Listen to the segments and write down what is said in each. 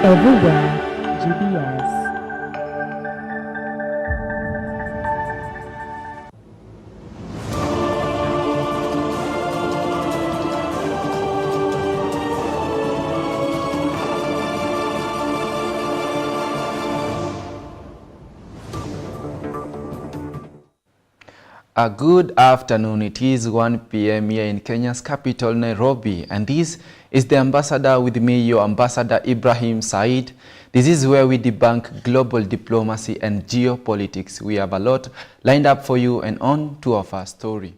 Everywhere GBS. A good afternoon. It is 1 p.m. here in Kenya's capital, Nairobi, and this is the Ambassador with me, your Ambassador Ibrahim Said. This is where we debunk global diplomacy and geopolitics. We have a lot lined up for you, and on to our first story.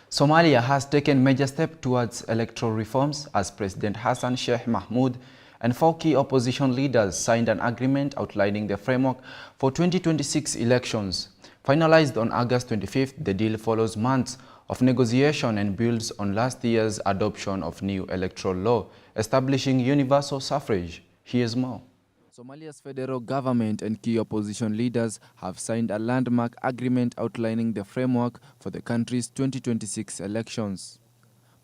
Somalia has taken major steps towards electoral reforms as President Hassan Sheikh Mahmoud and 4 key opposition leaders signed an agreement outlining the framework for 2026 elections. Finalized on August 25th, the deal follows months of negotiation and builds on last year's adoption of new electoral law, establishing universal suffrage. Here's more. Somalia's federal government and key opposition leaders have signed a landmark agreement outlining the framework for the country's 2026 elections.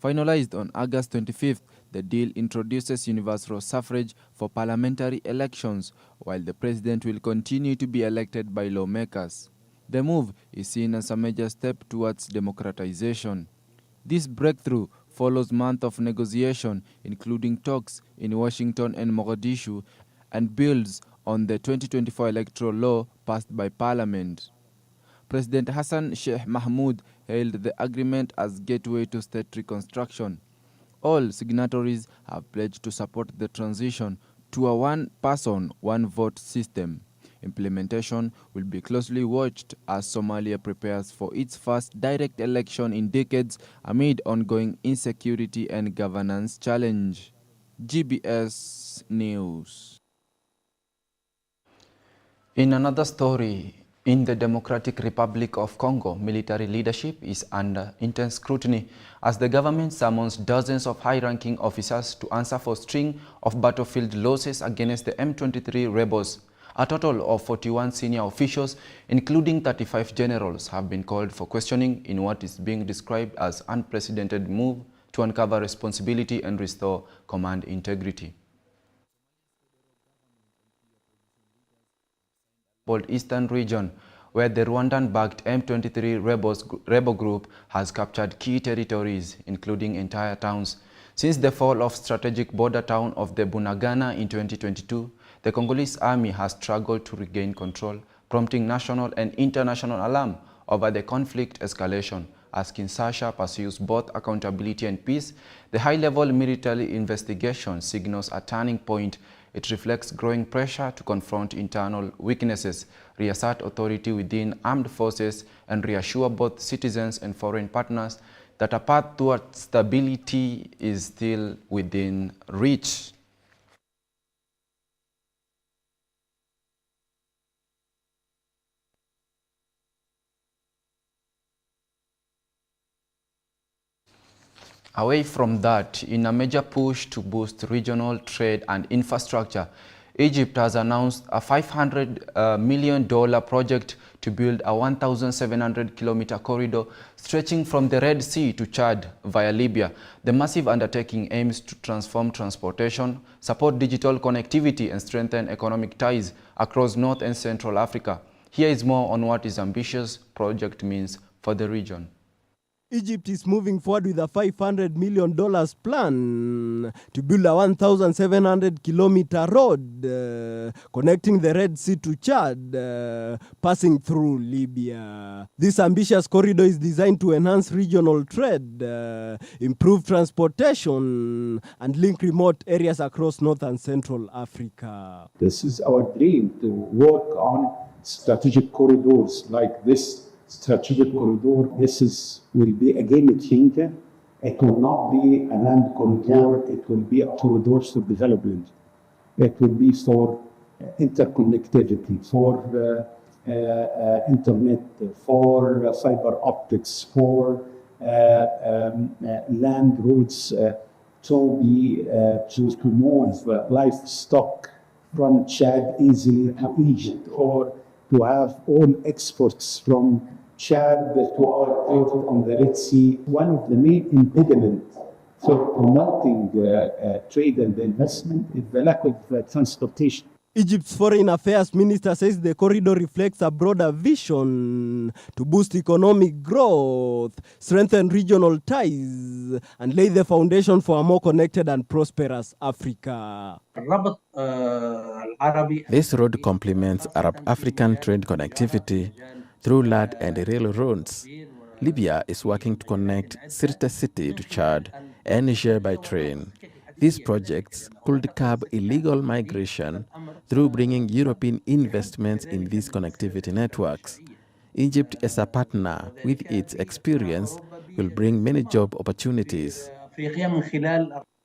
Finalized on August 25th, the deal introduces universal suffrage for parliamentary elections, while the president will continue to be elected by lawmakers. The move is seen as a major step towards democratization. This breakthrough follows months of negotiation, including talks in Washington and Mogadishu, and builds on the 2024 electoral law passed by Parliament. President Hassan Sheikh Mahmoud hailed the agreement as gateway to state reconstruction. All signatories have pledged to support the transition to a one-person, one-vote system. Implementation will be closely watched as Somalia prepares for its first direct election in decades amid ongoing insecurity and governance challenge. GBS News. In another story, in the Democratic Republic of Congo, military leadership is under intense scrutiny as the government summons dozens of high-ranking officers to answer for a string of battlefield losses against the M23 rebels. A total of 41 senior officials, including 35 generals, have been called for questioning in what is being described as unprecedented move to uncover responsibility and restore command integrity. Eastern region, where the Rwandan-backed M23 rebel group has captured key territories, including entire towns. Since the fall of strategic border town of the Bunagana in 2022, the Congolese army has struggled to regain control, prompting national and international alarm over the conflict escalation. As Kinshasa pursues both accountability and peace, the high-level military investigation signals a turning point. It reflects growing pressure to confront internal weaknesses, reassert authority within armed forces, and reassure both citizens and foreign partners that a path towards stability is still within reach. Away from that, in a major push to boost regional trade and infrastructure, Egypt has announced a $500 million project to build a 1,700-kilometer corridor stretching from the Red Sea to Chad via Libya. The massive undertaking aims to transform transportation, support digital connectivity, and strengthen economic ties across North and Central Africa. Here is more on what this ambitious project means for the region. Egypt is moving forward with a $500 million plan to build a 1,700-kilometer road connecting the Red Sea to Chad, passing through Libya. This ambitious corridor is designed to enhance regional trade, improve transportation, and link remote areas across North and Central Africa. This is our dream, to work on strategic corridors like this. Strategic corridor, will be a game changer. It will not be a land corridor, it will be a corridor for development. It will be for interconnectivity, for internet, for fiber optics, for land routes to move livestock from Chad easily to Egypt, or to have all exports from Chad to our port on the Red Sea. One of the main impediments for promoting trade and investment is the lack of transportation. Egypt's foreign affairs minister says the corridor reflects a broader vision to boost economic growth, strengthen regional ties, and lay the foundation for a more connected and prosperous Africa. This road complements Arab-African trade connectivity through land and railroads. Libya is working to connect Sirte city to Chad and Niger by train. These projects could curb illegal migration through bringing European investments in these connectivity networks. Egypt, as a partner with its experience, will bring many job opportunities.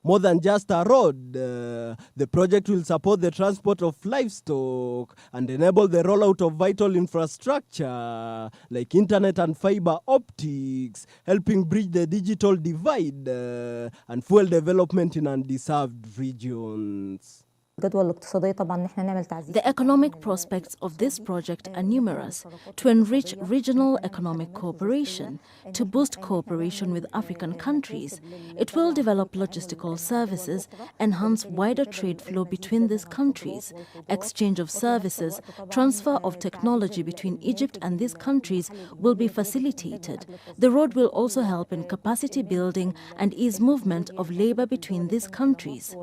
More than just a road, the project will support the transport of livestock and enable the rollout of vital infrastructure like internet and fiber optics, helping bridge the digital divide and fuel development in undeserved regions. The economic prospects of this project are numerous: to enrich regional economic cooperation, to boost cooperation with African countries. It will develop logistical services, enhance wider trade flow between these countries, exchange of services, transfer of technology between Egypt and these countries will be facilitated. The road will also help in capacity building and ease movement of labor between these countries.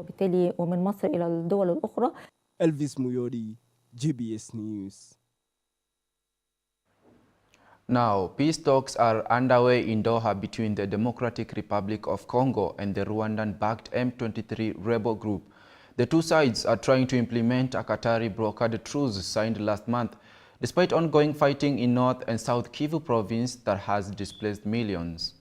Elvis Muyodi, GBS News. Now, peace talks are underway in Doha between the Democratic Republic of Congo and the Rwandan-backed M23 rebel group. The two sides are trying to implement a Qatari-brokered truce signed last month, despite ongoing fighting in North and South Kivu province that has displaced millions.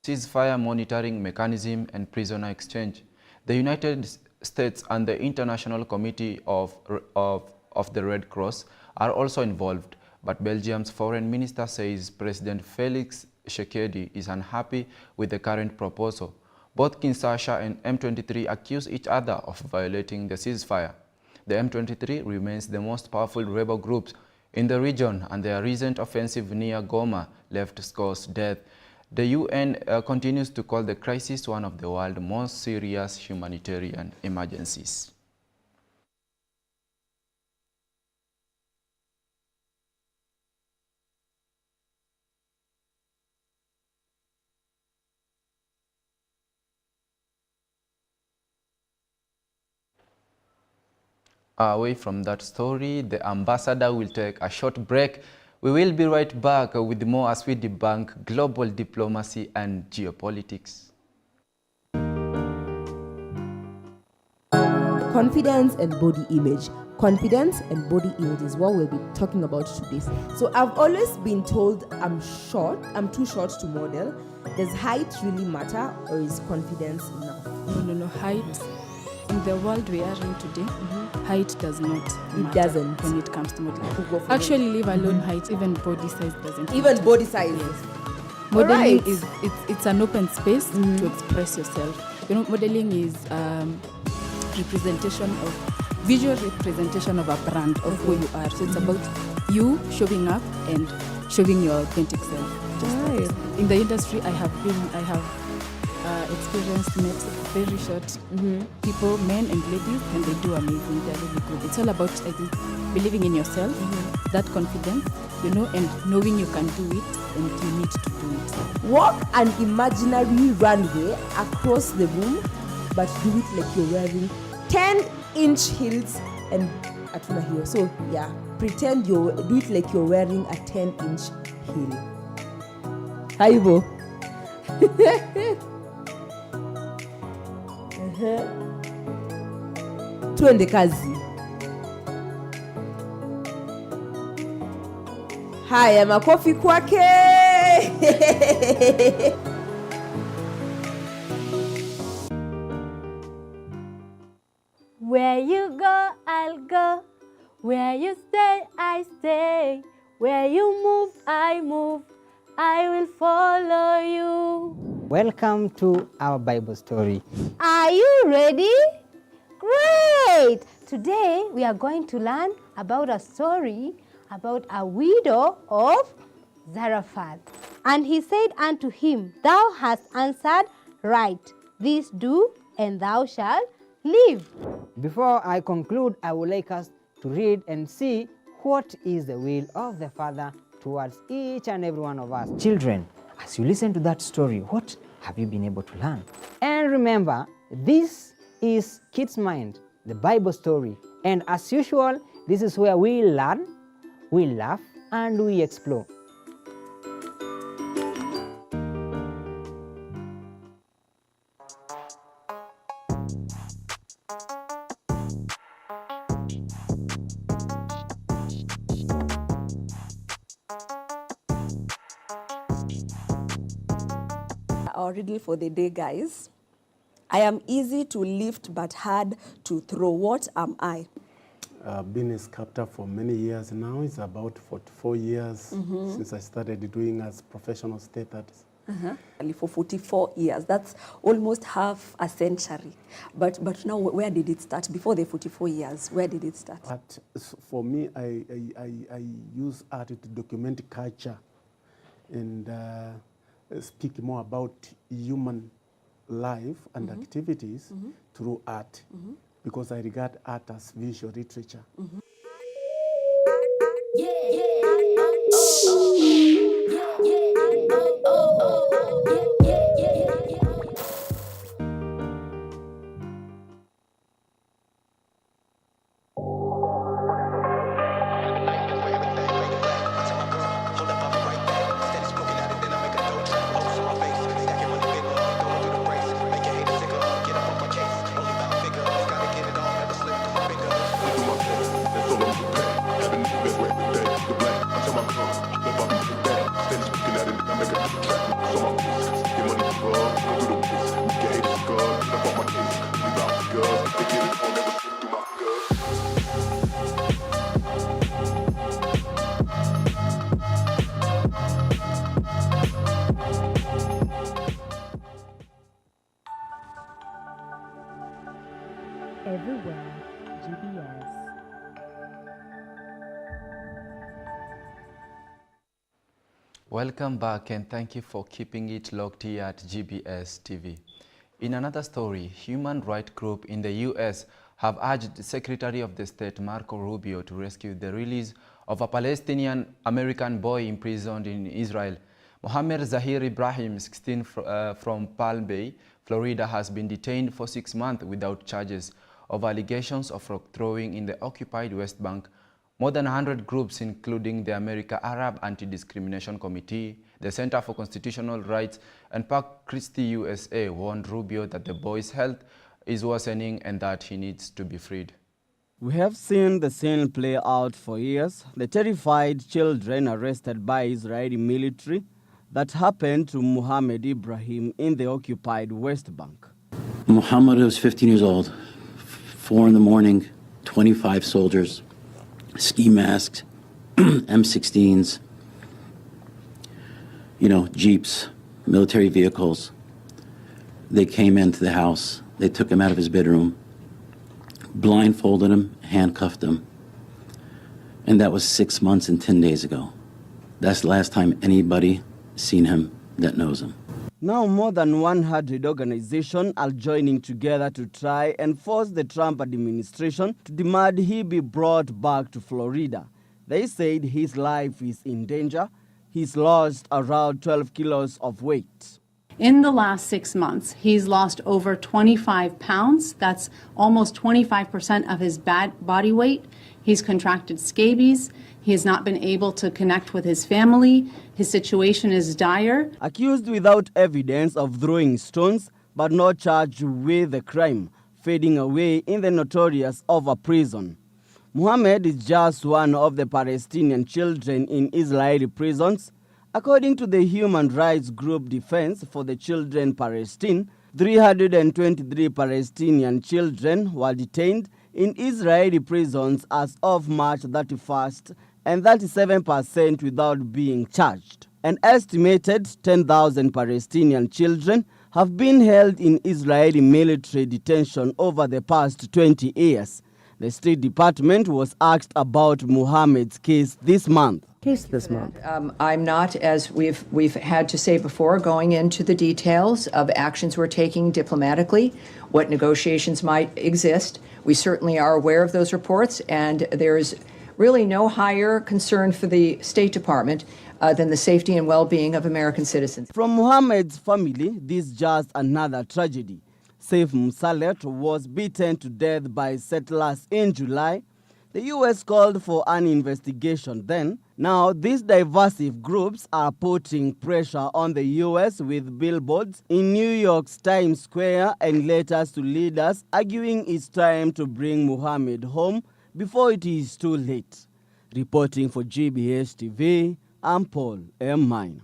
Ceasefire monitoring mechanism and prisoner exchange. The United States and the International Committee of the Red Cross are also involved, but Belgium's foreign minister says President Felix Tshisekedi is unhappy with the current proposal. Both Kinshasa and M23 accuse each other of violating the ceasefire. The M23 remains the most powerful rebel group in the region, and their recent offensive near Goma left scores dead. The UN continues to call the crisis one of the world's most serious humanitarian emergencies. Away from that story, the ambassador will take a short break. We will be right back with more as we debunk global diplomacy and geopolitics. Confidence and body image. Confidence and body image is what we'll be talking about today. So I've always been told I'm too short to model. Does height really matter, or is confidence enough? No, height. In the world we are in today, height does not matter. It doesn't. When it comes to modeling. Actually, leave alone height, even body size doesn't Even matter. body size. Yes. Modeling Alright. is it's an open space to express yourself. You know, modeling is visual representation of a brand of who you are. So it's about you showing up and showing your authentic self. Just like Right. this. In the industry, I have experienced, met very short people, men and ladies, and they do amazing. They're really good. It's all about, I think, believing in yourself, that confidence, you know, and knowing you can do it and you need to do it. Walk an imaginary runway across the room, but do it like you're wearing 10-inch heels and atuna heel. So yeah, pretend do it like you're wearing a 10-inch heel. Haibo. Tuende kazi. Haya, makofi kwake. Where you go, I'll go. Where you stay, I stay. Where you move, I move. I will follow you. Welcome to our Bible story. Are you ready? Great! Today we are going to learn about a story about a widow of Zarephath. And he said unto him, Thou hast answered right. This do, and thou shalt live. Before I conclude, I would like us to read and see what is the will of the Father towards each and every one of us. Children, as you listen to that story, what have you been able to learn? And remember, this is Kids Mind, the Bible story. And as usual, this is where we learn, we laugh, and we explore. Our riddle for the day, guys. I am easy to lift but hard to throw. What am I? I've been a sculptor for many years now. It's about 44 years since I started doing as professional state artist. For 44 years. That's almost half a century. But now, where did it start? Before the 44 years, where did it start? But for me, I use art to document culture and speak more about human life and activities through art, because I regard art as visual literature. Everywhere, GBS. Welcome back and thank you for keeping it locked here at GBS TV. In another story, human rights group in the U.S. have urged the Secretary of the State Marco Rubio to rescue the release of a Palestinian-American boy imprisoned in Israel. Mohammed Zahir Ibrahim, 16, from Palm Bay, Florida, has been detained for 6 months without charges of allegations of rock throwing in the occupied West Bank. More than 100 groups, including the America Arab Anti-Discrimination Committee, the Center for Constitutional Rights, and Park Christie USA, warned Rubio that the boy's health is worsening and that he needs to be freed. We have seen the scene play out for years. The terrified children arrested by Israeli military that happened to Mohammed Ibrahim in the occupied West Bank. Mohammed was 15 years old, 4 in the morning, 25 soldiers, ski masks, M16s, Jeeps, military vehicles. They came into the house. They took him out of his bedroom, blindfolded him, handcuffed him. And that was 6 months and 10 days ago. That's the last time anybody seen him that knows him. Now more than 100 organizations are joining together to try and force the Trump administration to demand he be brought back to Florida. They said his life is in danger. He's lost around 12 kilos of weight. In the last 6 months, he's lost over 25 pounds. That's almost 25% of his body weight. He's contracted scabies. He has not been able to connect with his family. His situation is dire. Accused without evidence of throwing stones, but not charged with the crime, fading away in the notorious over prison. Mohammed is just one of the Palestinian children in Israeli prisons. According to the human rights group Defense for the Children Palestine, 323 Palestinian children were detained in Israeli prisons as of March 31st, and 37% without being charged. An estimated 10,000 Palestinian children have been held in Israeli military detention over the past 20 years. The State Department was asked about Mohammed's case this month. I'm not, as we've had to say before, going into the details of actions we're taking diplomatically, what negotiations might exist. We certainly are aware of those reports, and there's really no higher concern for the State Department than the safety and well-being of American citizens. From Mohammed's family, this is just another tragedy. Saif Musalet was beaten to death by settlers in July. The U.S. called for an investigation then. Now, these divisive groups are putting pressure on the U.S. with billboards in New York's Times Square and letters to leaders arguing it's time to bring Mohammed home before it is too late. Reporting for GBS TV, I'm Paul M. Mine.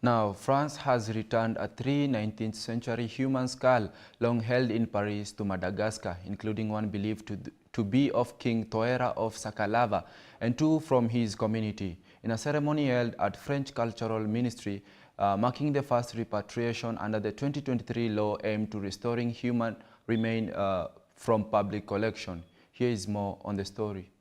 Now, France has returned a 19th century human skull long held in Paris to Madagascar, including one believed to be of King Toera of Sakalava and two from his community, in a ceremony held at French Cultural Ministry, marking the first repatriation under the 2023 law aimed to restoring human remains from public collection. Here is more on the story.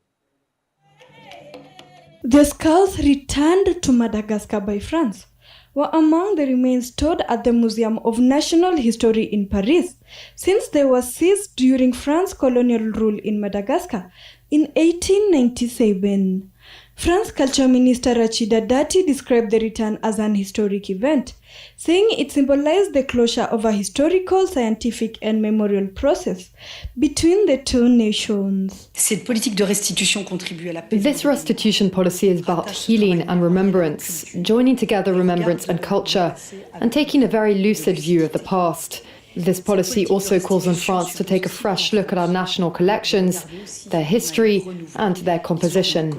The skulls returned to Madagascar by France were among the remains stored at the Museum of National History in Paris, since they were seized during France's colonial rule in Madagascar in 1897. France Culture Minister Rachida Dati described the return as an historic event, saying it symbolized the closure of a historical, scientific and memorial process between the two nations. This restitution policy is about healing and remembrance, joining together remembrance and culture, and taking a very lucid view of the past. This policy also calls on France to take a fresh look at our national collections, their history and their composition.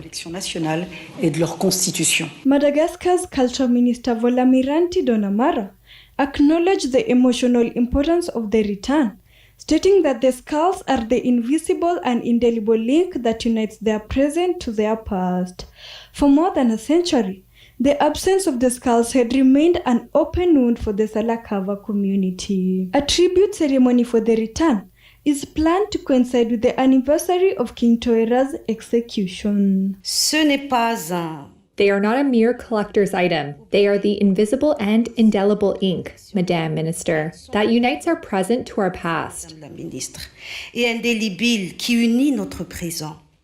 Madagascar's Culture Minister Volamiranti Donamara acknowledged the emotional importance of the return, stating that the skulls are the invisible and indelible link that unites their present to their past. For more than a century, the absence of the skulls had remained an open wound for the Salakava community. A tribute ceremony for the return is planned to coincide with the anniversary of King Toera's execution. They are not a mere collector's item. They are the invisible and indelible ink, Madame Minister, that unites our present to our past.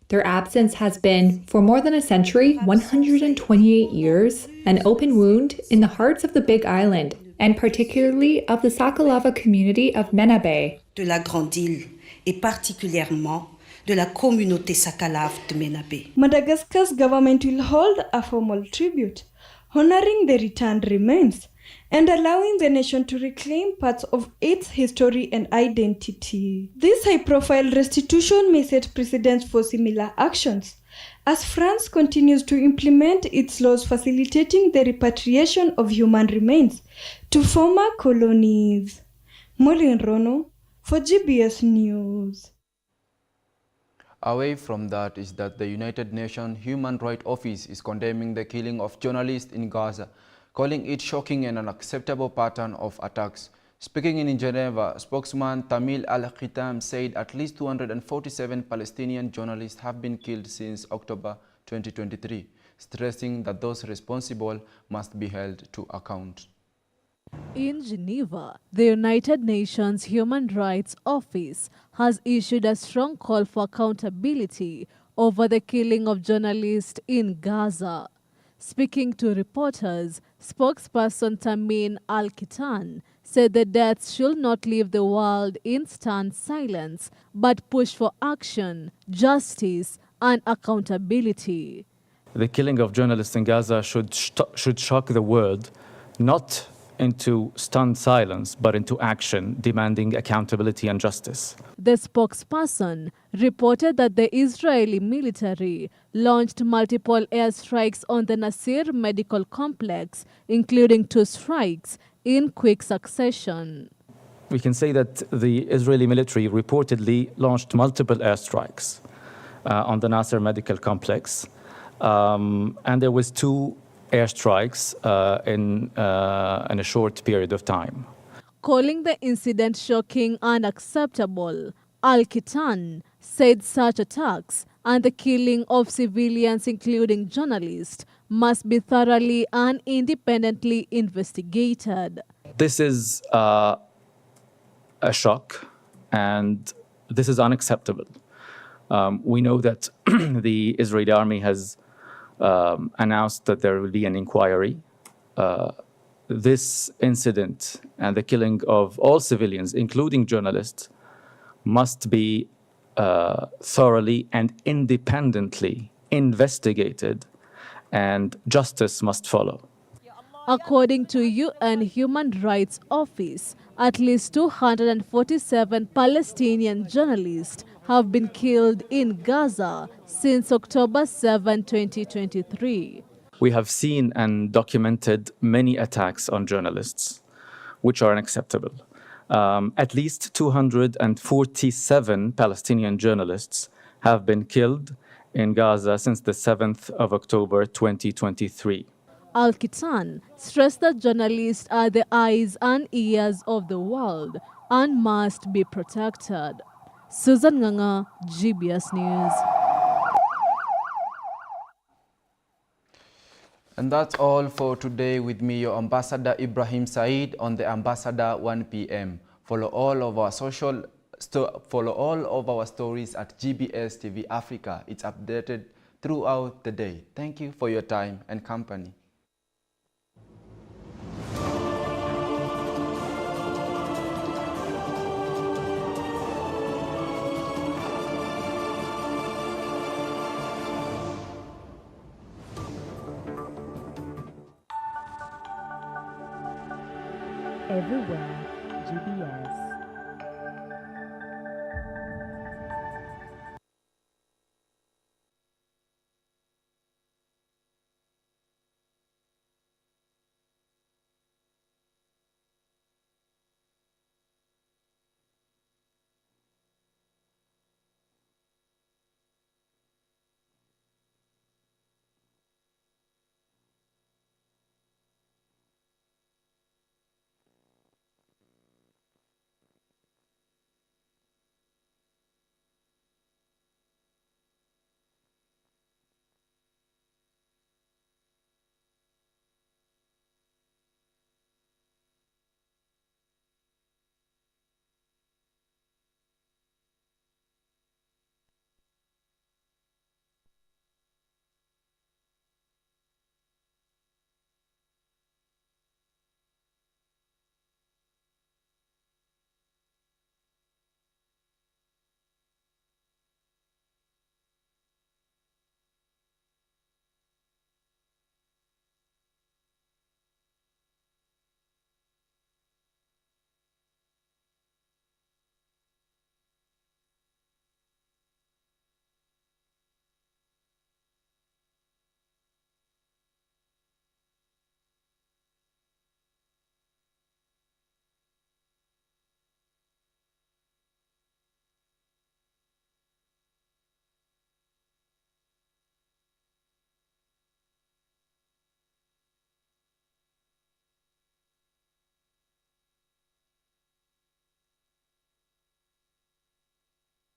Their absence has been, for more than a century, 128 years, an open wound in the hearts of the Big Island, and particularly of the Sakalava community of Menabe. De la Grande Île, et particulièrement de la communauté Sakalave de Menabe. Madagascar's government will hold a formal tribute, honoring the returned remains and allowing the nation to reclaim parts of its history and identity. This high-profile restitution may set precedents for similar actions, as France continues to implement its laws facilitating the repatriation of human remains to former colonies. Molly Rono for GBS News. Away from that is that the United Nations Human Rights Office is condemning the killing of journalists in Gaza, calling it shocking and unacceptable pattern of attacks. Speaking in Geneva, spokesman Tamil Al-Khitam said at least 247 Palestinian journalists have been killed since October 2023, stressing that those responsible must be held to account. In Geneva, the United Nations Human Rights Office has issued a strong call for accountability over the killing of journalists in Gaza. Speaking to reporters, spokesperson Tamim Al-Khitan said the deaths should not leave the world in stunned silence, but push for action, justice, and accountability. The killing of journalists in Gaza should shock the world, not into stunned silence, but into action, demanding accountability and justice. The spokesperson reported that the Israeli military launched multiple airstrikes on the Nasir Medical Complex, including 2 strikes in quick succession. We can say that the Israeli military reportedly launched multiple airstrikes on the Nasir Medical Complex, and there was 2 airstrikes in a short period of time. calling the incident shocking and unacceptable. Al-Kitan said such attacks and the killing of civilians, including journalists, must be thoroughly and independently investigated. This is a shock, and this is unacceptable. We know that the Israeli army has announced that there will be an inquiry. This incident and the killing of all civilians, including journalists, must be thoroughly and independently investigated, and justice must follow. According to UN Human Rights Office, at least 247 Palestinian journalists have been killed in Gaza since October 7, 2023. We have seen and documented many attacks on journalists, which are unacceptable. At least 247 Palestinian journalists have been killed in Gaza since the 7th of October 2023. Al-Kitan stressed that journalists are the eyes and ears of the world and must be protected. Susan Nganga, GBS News. And that's all for today with me, your Ambassador Ibrahim Said on the Ambassador 1 p.m. Follow all of our stories at GBS TV Africa. It's updated throughout the day. Thank you for your time and company. Everywhere, GBS.